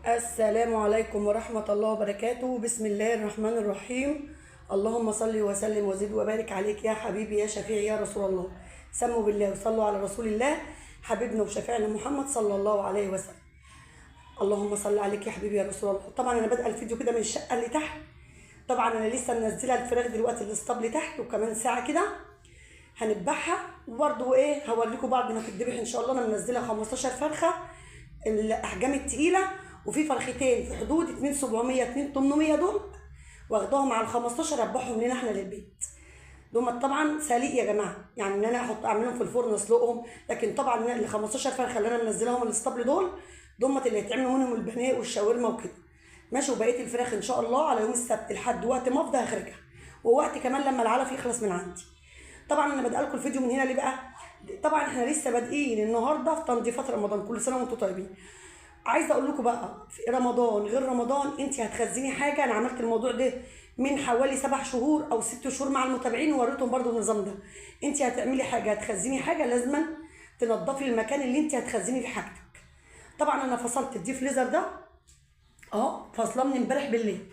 السلام عليكم ورحمة الله وبركاته. بسم الله الرحمن الرحيم. اللهم صل وسلم وزد وبارك عليك يا حبيبي يا شفيعي يا رسول الله. سموا بالله وصلوا على رسول الله حبيبنا وشفيعنا محمد صلى الله عليه وسلم. اللهم صل عليك يا حبيبي يا رسول الله. طبعا انا بادئه الفيديو كده من الشقه اللي تحت. طبعا انا لسه منزله الفراخ دلوقتي الاسطبل تحت، وكمان ساعه كده هنذبحها. وبرده هوريكم بعد ما تتذبح ان شاء الله. انا منزله 15 فرخه الاحجام التقيله، وفي فرختين في حدود 2700 2800 دول واخداهم على ال 15 اذبحهم لنا احنا للبيت. دول طبعا سليق يا جماعه، يعني ان انا اعملهم في الفرن اسلقهم، لكن طبعا ال 15 فرخه اللي انا منزلاهم الاسطبل دول اللي هيتعملوا منهم البانيه والشاورما وكده. ماشي. وبقيه الفراخ ان شاء الله على يوم السبت لحد وقت ما افضى هخرجها، ووقت كمان لما العلف يخلص من عندي. طبعا انا بادئه لكم الفيديو من هنا ليه بقى؟ طبعا احنا لسه بادئين النهارده في تنظيفات رمضان، كل سنه وانتم طيبين. عايزه اقول لكم بقى، في رمضان غير رمضان انت هتخزني حاجه. انا عملت الموضوع ده من حوالي 7 شهور او 6 شهور مع المتابعين، ووريتهم برضو النظام ده. انت هتعملي حاجه، هتخزني حاجه، لازما تنضفي المكان اللي انت هتخزني فيه حاجتك. طبعا انا فصلت الديب فريزر ده فاصلاه من امبارح بالليل،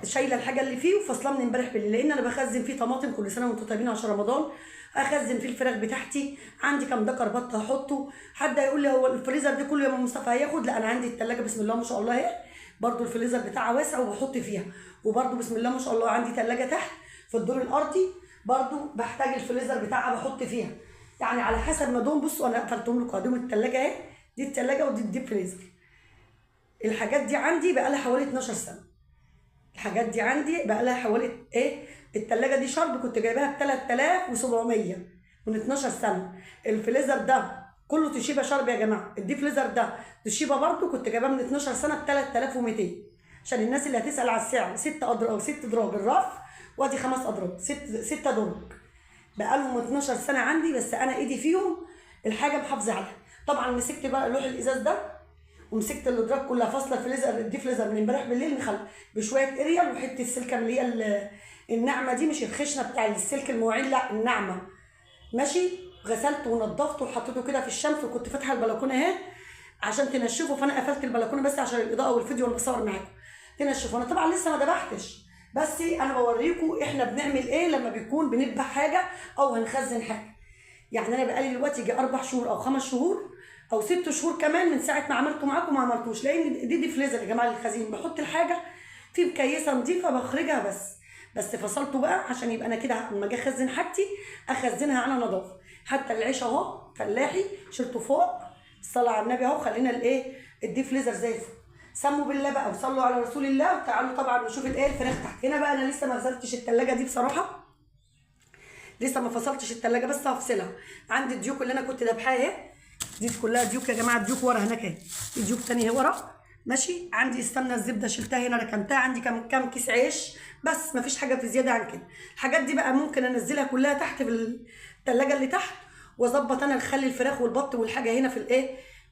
شايله الحاجه اللي فيه وفاصلاه من امبارح بالليل، لان انا بخزن فيه طماطم كل سنه وانتم طيبين عشان رمضان. اخزن فيه الفراخ بتاعتي، عندي كام دكر بط هحطه. حد هيقول لي هو الفريزر ده كله يا ام مصطفى هياخد؟ لا، انا عندي الثلاجه بسم الله ما شاء الله اهي، برده الفريزر بتاعها واسع وبحط فيها. وبرده بسم الله ما شاء الله عندي ثلاجه تحت في الدور الارضي، برده بحتاج الفريزر بتاعها بحط فيها. يعني على حسب ما دوم. بصوا انا قفلتهم لكم ادوم الثلاجه اهي، دي الثلاجه ودي الديب فريزر. الحاجات دي عندي بقى لها حوالي 12 سنه. الحاجات دي عندي بقى لها حوالي التلاجة دي شرب كنت جايباها ب 3700 من 12 سنه. الفريزر ده كله توشيبا شرب يا جماعه. الدي فريزر ده توشيبا برده كنت جايباه من 12 سنه ب 3200. عشان الناس اللي هتسال على السعر، 6 اضراب او 6 دراج الرف، وادي 5 اضراب، 6 درج. بقى لهم 12 سنه عندي، بس انا ايدي فيهم الحاجه محافظه عليها. طبعا مسكت بقى لوح الازاز ده، ومسكت الادراج كلها فاصله الفريزر الدي فريزر من امبارح بالليل مخلي بشويه اريال وحته السلكه اللي هي الناعمه دي، مش الخشنه بتاع السلك المواعين، لا الناعمه. ماشي. غسلته ونضفته وحطيته كده في الشمس، وكنت فاتحه البلكونه اهي عشان تنشفه. فانا قفلت البلكونه بس عشان الاضاءه والفيديو وانا بصور معاكم تنشفه. انا طبعا لسه ما ذبحتش، بس انا بوريكم احنا بنعمل ايه لما بيكون بنذبح حاجه او هنخزن حاجه. يعني انا بقالي دلوقتي يجي 4 شهور او 5 شهور او 6 شهور كمان من ساعه ما عملته معاكم ما عملتوش، لان دي فريزر يا جماعه للخزين. بحط الحاجه في مكيسه نظيفه بخرجها بس فصلته بقى عشان يبقى انا كده لما اجي اخزن حاجتي اخزنها على نظافه. حتى العيش اهو فلاحي شلته فوق، الصلاه على النبي اهو. خلينا الدي فريزر زي الفل. سموا بالله بقى وصلوا على رسول الله. وتعالوا طبعا نشوف الفراخ تحت. هنا بقى انا لسه ما غسلتش الثلاجه دي بصراحه، لسه ما فصلتش الثلاجه، بس هفصلها. عندي الديوك اللي انا كنت ذابحاها اهي، دي كلها ديوك يا جماعه. ديوك ورا هناك اهي، في ديوك ثانيه ورا. ماشي. عندي السمنه الزبده شلتها هنا ركنتها. عندي كام كيس عيش، بس ما فيش حاجه في زياده عن كده. الحاجات دي بقى ممكن انزلها كلها تحت في الثلاجه اللي تحت، واظبط انا اخلي الفراخ والبط والحاجه هنا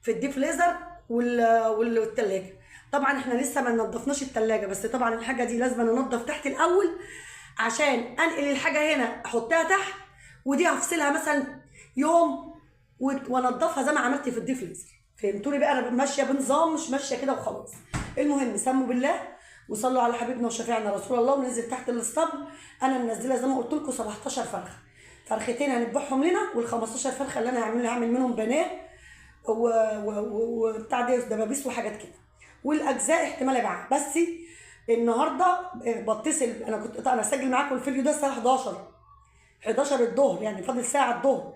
في الديب فريزر والثلاجه. طبعا احنا لسه ما نضفناش الثلاجه، بس طبعا الحاجه دي لازم انضف تحت الاول عشان انقل الحاجه هنا احطها تحت، ودي هفصلها مثلا يوم وانضفها زي ما عملت في الديب فريزر. فهمتوني بقى؟ انا ماشيه بنظام، مش ماشيه كده وخلاص. المهم سموا بالله وصلوا على حبيبنا وشفيعنا رسول الله. وننزل تحت الاسطبل. انا منزله زي ما قلت لكم 17 فرخه، فرختين هنذبحهم لنا، وال15 فرخه اللي انا هعمل منهم بانيه وبتاع دبابيس وحاجات كده، والاجزاء احتمال ابيعها. بس النهارده بتصل، انا اسجل معاكم الفيديو ده الساعه 11 الظهر، يعني فاضل ساعه الظهر.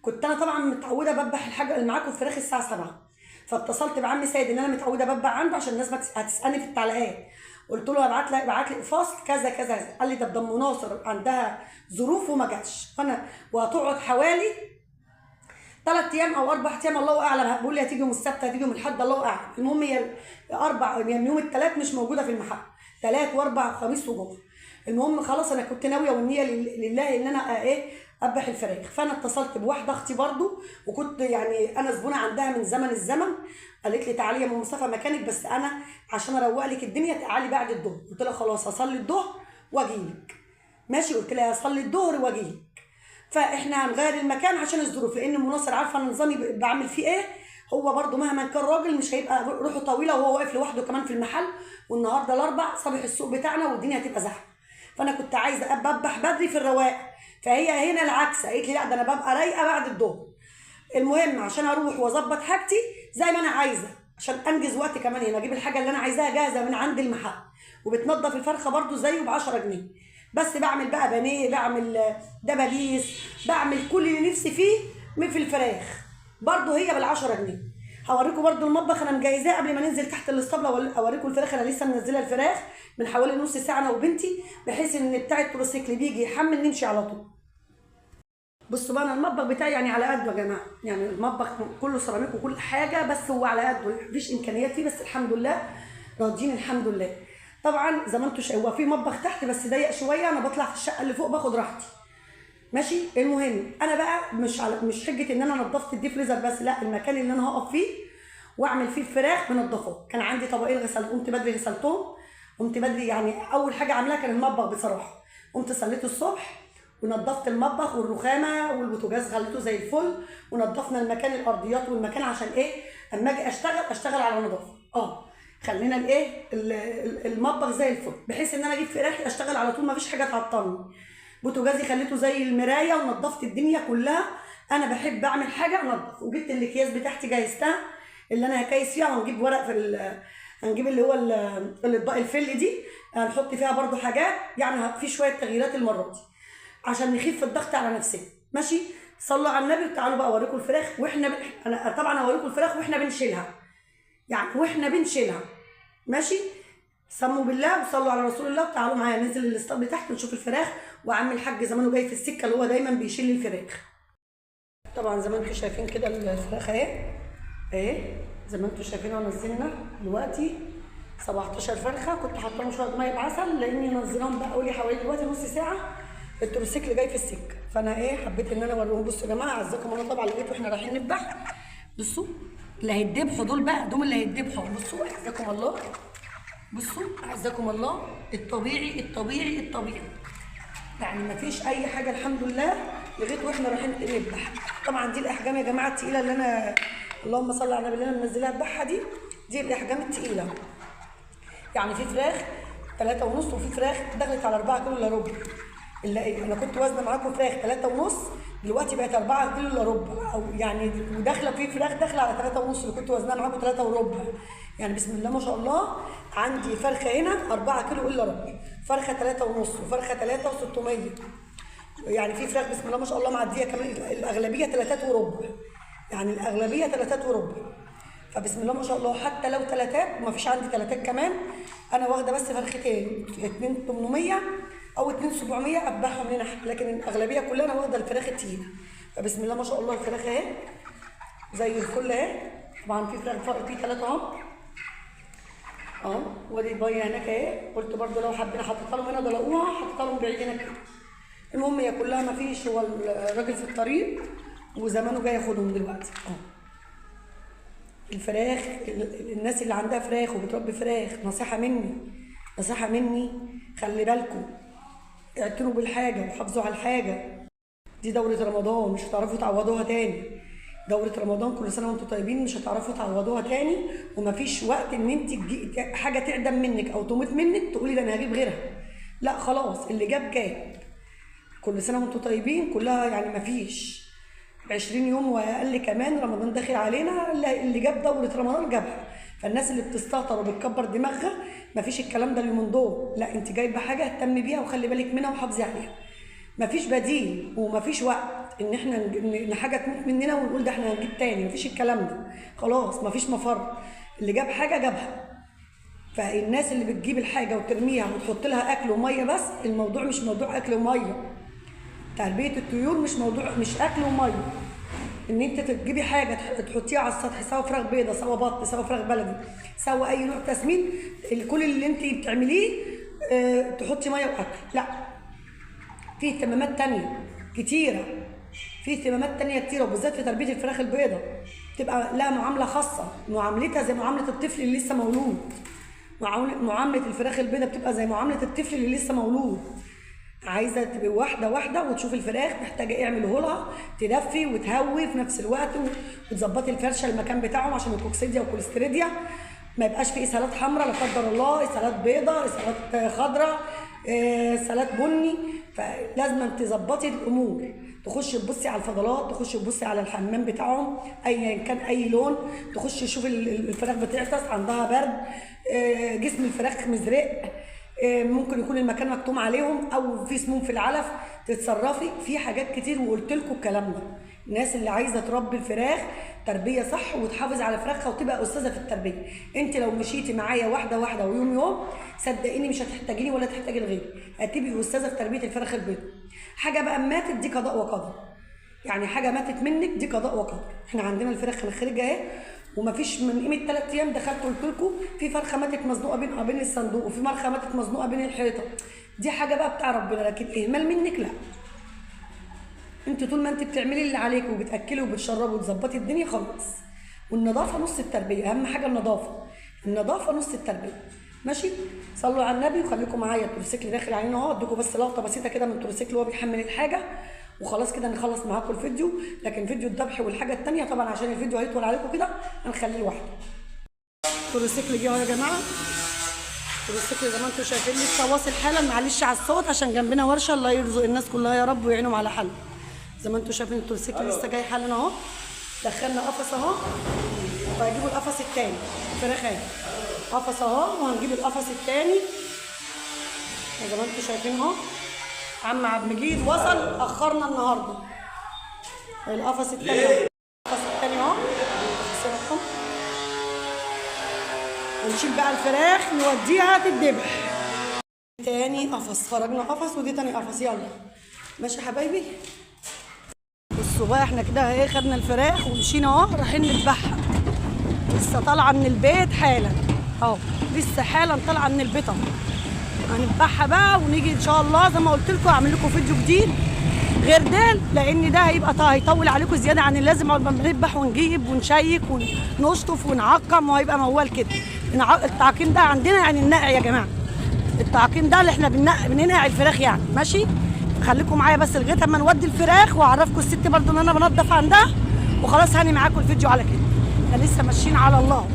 كنت انا طبعا متعوده بذبح الحاجه اللي معاكم الفراخ الساعه 7، فاتصلت بعم سيد ان انا متعوده بذبح عنده عشان الناس هتسالني في التعليقات. قلت له ابعت لي فاصل كذا كذا. قال لي ده ام ناصر عندها ظروف وما جاتش، وهتقعد حوالي 3 ايام او 4 ايام الله اعلم. بيقول لي هتيجي يوم السبت، هتيجي يوم الاحد، الله اعلم. المهم هي من يوم الثلاث مش موجوده في المحل، 3 و4 وخميس وجمعه. المهم خلاص انا كنت ناويه والنيه لله ان انا اذبح الفراخ. فانا اتصلت بواحده اختي برضو، وكنت يعني انا زبونه عندها من زمن الزمن. قالت لي تعالي يا ام مصطفى مكانك، بس انا عشان اروق لك الدنيا تعالي بعد الظهر. قلت لها خلاص هصلي الظهر واجي لك. ماشي. قلت لها هصلي الظهر واجي لك. فاحنا هنغير المكان عشان الظروف، لان ام ناصر عارفه انا نظامي بعمل فيه ايه. هو برده مهما كان راجل مش هيبقى روحه طويله وهو واقف لوحده كمان في المحل، والنهارده الاربع صباح السوق بتاعنا والدنيا هتبقى زحمه. فانا كنت عايزه اذبح بدري في الرواق، فهي هنا العكس، قالت لي لا ده انا ببقى رايقه بعد الظهر. المهم عشان اروح واظبط حاجتي زي ما انا عايزه، عشان انجز وقت كمان هنا، اجيب الحاجه اللي انا عايزاها جاهزه من عند المحل. وبتنضف الفرخه برده زيه ب 10 جنيه. بس بعمل بقى بانيه، بعمل دبابيس، بعمل كل اللي نفسي فيه في الفراخ برده هي بال 10 جنيه. هوريكم برده المطبخ انا مجهزاه قبل ما ننزل تحت الاسطبله، اوريكم الفراخ. انا لسه منزله الفراخ من حوالي نص ساعه انا وبنتي، بحيث ان بتاع التروسيكل بيجي يحمل نمشي على طول. بصوا بقى انا المطبخ بتاعي يعني على قده يا جماعه، يعني المطبخ كله سيراميك وكل حاجه، بس هو على قده مفيش امكانيات فيه، بس الحمد لله راضيين الحمد لله. طبعا زي ما انتم شايفين هو في مطبخ تحت بس ضيق شويه، انا بطلع في الشقه اللي فوق باخد راحتي ماشي. المهم انا بقى مش حجه ان انا نظفت الديب فريزر بس، لا، المكان اللي انا هقف فيه واعمل فيه الفراخ منضفاه. كان عندي طبقين غسل، قمت بدري غسلتهم، قمت بدري يعني اول حاجه عاملاها كان المطبخ بصراحه. قمت صليت الصبح ونضفت المطبخ والرخامه والبوتاجاز غليته زي الفل، ونضفنا المكان الارضيات والمكان عشان ايه اما اجي اشتغل على نظافه. خلينا المطبخ زي الفل، بحيث ان انا اجيب فراخي اشتغل على طول مفيش حاجه تعطلني. بوتاجازي خليته زي المرايه ونضفت الدنيا كلها. انا بحب اعمل حاجه انضف، وجبت الاكياس بتاعتي جهزتها اللي انا هكيس فيها، وهنجيب ورق هنجيب اللي هو الاطباق الفل دي، هنحط فيها برده حاجات، يعني في شويه تغييرات المره دي عشان نخف الضغط على نفسنا ماشي. صلوا على النبي وتعالوا بقى اوريكم الفراخ انا طبعا هوريكم الفراخ واحنا بنشيلها، يعني واحنا بنشيلها ماشي. سموا بالله وصلوا على رسول الله وتعالوا معايا ننزل الاسطبل تحت ونشوف الفراخ. وعم الحاج زمانه جاي في السكه اللي هو دايما بيشيل الفراخ. طبعا زي ما انتم شايفين كده الفراخ اهي زي ما انتم شايفين. ونزلنا دلوقتي 17 فرخه، كنت حاطه لهم شويه ميه بعسل لاني نزلهم بقى قولي حوالي دلوقتي نص ساعه، التروسيكل جاي في السكه. فانا حبيت ان انا اوريهم. بصوا يا جماعه اعزكم الله، طبعا لقيت واحنا رايحين نذبح. بصوا اللي هيتذبحوا دول بقى، دول اللي هيتذبحوا. بصوا اعزكم الله، بصوا اعزكم الله، الطبيعي الطبيعي الطبيعي، يعني مفيش اي حاجه الحمد لله لغايه واحنا رايحين نذبح. طبعا دي الاحجام يا جماعه التقيله اللي انا اللهم صل على النبي اللي انا منزلاها اذبحها دي الاحجام التقيله. يعني في فراخ 3.5 وفي فراخ دخلت على 4 كيلو الا ربع. اللي انا كنت وزنه معاكم فراخ 3.5 دلوقتي بقت 4 كيلو الا ربع، او يعني وداخله في فراخ داخله على 3.5 اللي كنت وزنها معاكم 3 وربع. يعني بسم الله ما شاء الله. عندي فرخه هنا 4 كيلو الا ربع، فرخه 3.5 وفرخه 3.600. يعني في فراخ بسم الله ما شاء الله معديه كمان، الاغلبيه 3 وربع، يعني الاغلبيه 3 وربع. فبسم الله ما شاء الله. حتى لو 3 وما فيش عندي 3 كمان، انا واخده بس فرختين 2800 او 2700 اذبحهم هنا، لكن الاغلبيه كلها انا واخده الفراخ التقيله. فبسم الله ما شاء الله الفراخ زي الفل طبعا في فراخ في 3 ودي بايه هناك قلت برده لو حبينا حطيتها لهم هنا ضلقوها، حطيتها لهم بعيد هنا كده. المهم هي كلها ما فيش، هو الراجل في الطريق وزمانه جاي ياخدهم دلوقتي. الفراخ، الناس اللي عندها فراخ وبتربي فراخ، نصيحه مني خلي بالكم، اعتنوا بالحاجه وحافظوا على الحاجه. دي دوره رمضان مش هتعرفوا تعوضوها تاني. دوره رمضان كل سنه وانتم طيبين، مش هتعرفوا تعوضوها تاني. ومفيش وقت ان انت حاجه تعدم منك او تموت منك تقولي ده انا هجيب غيرها. لا خلاص، اللي جاب. كل سنه وانتم طيبين كلها، يعني مفيش 20 يوم واقل كمان رمضان داخل علينا، اللي جاب دوره رمضان جابها. فالناس اللي بتستهتر وبتكبر دماغها مفيش الكلام ده اليومين دول. لا، انت جايبه حاجه اهتمي بيها وخلي بالك منها وحافظي عليها. مفيش بديل ومفيش وقت ان احنا ان حاجه تموت مننا ونقول ده احنا هنجيب تاني، مفيش الكلام ده. خلاص مفيش مفر، اللي جاب حاجه جابها. فالناس اللي بتجيب الحاجه وترميها وتحط لها اكل وميه بس، الموضوع مش موضوع اكل وميه. تربيه الطيور مش اكل وميه. ان انت تجيبي حاجه تحطيها على السطح، سواء فراخ بيضه سواء بط سواء فراخ بلدي سواء اي نوع تسمين، كل اللي انت بتعمليه تحطي ميه واكل. لا، في اهتمامات تانية كتيره، وبالذات في تربيه الفراخ البيضه تبقى لها معامله خاصه. معاملتها زي معامله الطفل اللي لسه مولود. معامله الفراخ البيضه بتبقى زي معامله الطفل اللي لسه مولود. عايزه تبقى واحده واحده وتشوف الفراخ محتاجه ايه اعمله لها، تدفي وتهوي في نفس الوقت وتظبطي الفرشه المكان بتاعهم عشان الكوكسيديا والكوليستريديا ما يبقاش فيه اسهالات حمراء لا قدر الله، اسهالات بيضاء، اسهالات خضراء، اسهالات بني. فلازم تظبطي الامور، تخشي تبصي على الفضلات، تخشي تبصي على الحمام بتاعهم ايا كان اي لون، تخشي تشوفي الفراخ بتعطس عندها برد، جسم الفراخ مزرق، ممكن يكون المكان مكتوم عليهم او في سموم في العلف، تتصرفي في حاجات كتير وقلت لكم الكلام ده. الناس اللي عايزه تربي الفراخ تربيه صح وتحافظ على فراخها وتبقى استاذه في التربيه، انت لو مشيتي معايا واحده واحده ويوم يوم صدقيني مش هتحتاجيني ولا تحتاجي لغيري، هتبقي استاذه في تربيه الفراخ البيضاء. حاجه بقى ماتت دي قضاء وقدر، يعني حاجه ماتت منك دي قضاء وقدر. احنا عندنا الفراخ الخارجه اهي، ومفيش من قيمه 3 ايام دخلت قلت لكم في فرخه ماتت مزنوقه بين الصندوق، وفي فرخه ماتت مزنوقه بين الحيطه. دي حاجه بقى بتاع ربنا، لكن اهمال منك لا. انت طول ما انت بتعملي اللي عليك وبتاكلي وبتشربي وتظبطي الدنيا خلاص. والنظافه نص التربيه، اهم حاجه النظافه، النظافه نص التربيه. ماشي؟ صلوا على النبي وخليكم معايا. التروسيكل داخل علينا اهو، اديكم بس لقطه بسيطه كده من التروسيكل وهو بيحمل الحاجه وخلاص كده نخلص معاكم الفيديو. لكن فيديو الذبح والحاجه الثانيه طبعا عشان الفيديو هيطول عليكم كده هنخليه لوحده. التروسيكل جه اهو يا جماعه، التروسيكل زي ما انتم شايفين لسه واصل حالا، معلش على الصوت عشان جنبنا ورشه، الله يرزق الناس كلها يا رب ويعينهم على حل. زي ما انتم شايفين التروسيكل لسه جاي حالا اهو، دخلنا قفص اهو وهيجيبوا القفص الثاني، الفراخ اهي قفص اهو وهنجيب القفص الثاني زي ما انتم شايفين اهو. عم عبد المجيد وصل، اخرنا النهارده. القفص الثاني اهو، القفص الثاني اهو. ونشيل بقى الفراخ نوديها تتذبح. تاني قفص، خرجنا قفص ودي تاني قفص. يلا ماشي يا حبايبي. بصوا بقى احنا كده ايه، خدنا الفراخ ومشينا اهو رايحين نذبحها. لسه طالعه من البيت حالا اهو، لسه حالا طالعه من البيت اهو. هنذبحها بقى ونيجي ان شاء الله زي ما قلت لكم اعمل لكم فيديو جديد غير ده، لان ده هيطول عليكم زياده عن اللازم. اول ما بنذبح ونجيب ونشيك ونشطف ونعقم وهيبقى موال كده. التعقيم ده عندنا يعني النقع يا جماعه، التعقيم ده اللي احنا بننقع الفراخ يعني. ماشي؟ خليكم معايا بس لغايه اما نودي الفراخ واعرفكم الست برضو ان انا بنضف عندها وخلاص. هاني معاكم الفيديو على كده، احنا لسه ماشيين على الله.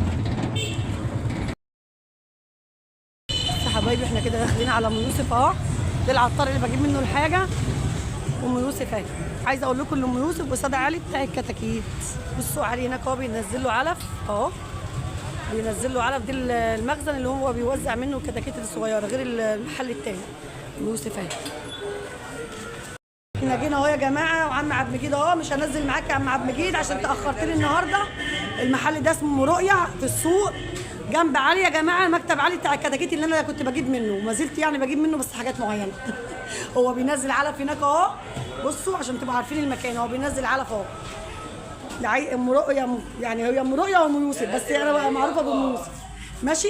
بس يا حبايبي احنا كده داخلين على ام يوسف اهو، ده العطار اللي بجيب منه الحاجه. ام يوسف اهي، عايزه اقول لكم ان ام يوسف وساده علي بتاع الكتاكيت. بصوا علي هناك اهو بينزل له علف اهو، بينزل له علف. دي المخزن اللي هو بيوزع منه الكتاكيت الصغيره غير المحل التاني. ام يوسف اهي. احنا جينا اهو يا جماعه، وعم عبد المجيد اهو. مش هنزل معاك يا عم عبد المجيد عشان تاخرت لي النهارده. المحل ده اسمه رؤيا في السوق جنب علي يا جماعه، مكتب علي بتاع الكتاكيت اللي انا كنت بجيب منه وما زلت يعني بجيب منه بس حاجات معينه. هو بينزل علف هناك اهو، بصوا عشان تبقوا عارفين المكان. هو بينزل علف اهو. ام رؤيا يعني هي ام رؤيا وام يوسف، بس انا بقى معروفه بام يوسف. ماشي؟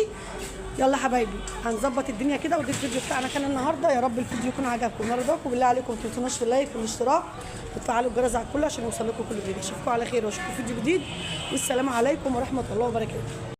يلا حبايبي هنظبط الدنيا كده. ودي الفيديو بتاعنا كان النهارده. يا رب الفيديو يكون عجبكم ورضاكم. بالله عليكم ما تنسوناش في اللايك والاشتراك وتفعلوا الجرس على الكل عشان يوصل لكم كل فيديو. اشوفكم على خير واشوفكم فيديو جديد، والسلام عليكم ورحمه الله وبركاته.